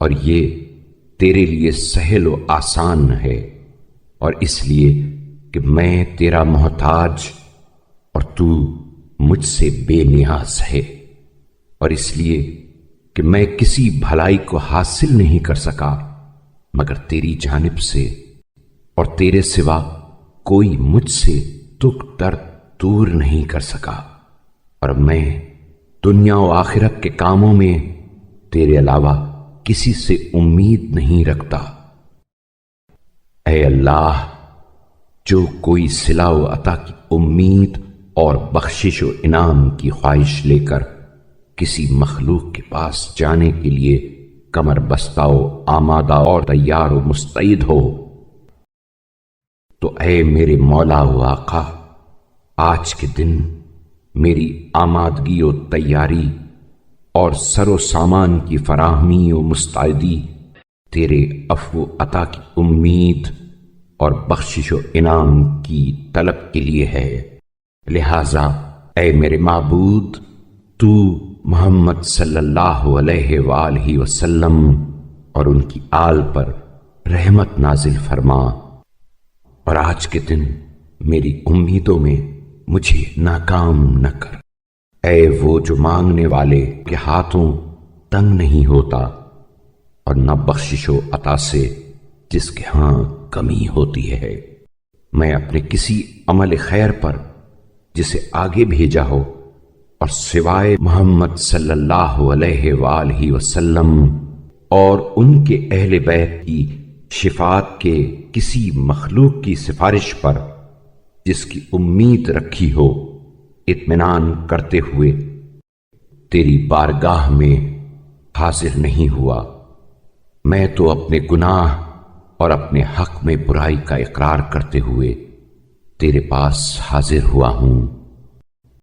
اور یہ تیرے لیے سہل و آسان ہے، اور اس لیے کہ میں تیرا محتاج اور تو مجھ سے بے نیاز ہے، اور اس لیے کہ میں کسی بھلائی کو حاصل نہیں کر سکا مگر تیری جانب سے، اور تیرے سوا کوئی مجھ سے دکھ درد دور نہیں کر سکا، اور میں دنیا و آخرت کے کاموں میں تیرے علاوہ کسی سے امید نہیں رکھتا۔ اے اللہ، جو کوئی صلہ و عطا کی امید اور بخشش و انعام کی خواہش لے کر کسی مخلوق کے پاس جانے کے لیے کمر بستہ و آمادہ اور تیار و مستعد ہو، تو اے میرے مولا و آقا، آج کے دن میری آمادگی و تیاری اور سر و سامان کی فراہمی و مستعدی تیرے عفو و عطا کی امید اور بخشش و انعام کی طلب کے لیے ہے، لہذا اے میرے معبود، تو محمد صلی اللہ علیہ وآلہ وسلم اور ان کی آل پر رحمت نازل فرما، اور آج کے دن میری امیدوں میں مجھے ناکام نہ کر۔ اے وہ جو مانگنے والے کے ہاتھوں تنگ نہیں ہوتا، اور نہ بخشش و عطا سے جس کے ہاں کمی ہوتی ہے، میں اپنے کسی عمل خیر پر جسے آگے بھیجا ہو اور سوائے محمد صلی اللہ علیہ وآلہ وسلم اور ان کے اہل بیت کی شفاعت کے کسی مخلوق کی سفارش پر جس کی امید رکھی ہو، اطمینان کرتے ہوئے تیری بارگاہ میں حاضر نہیں ہوا۔ میں تو اپنے گناہ اور اپنے حق میں برائی کا اقرار کرتے ہوئے تیرے پاس حاضر ہوا ہوں۔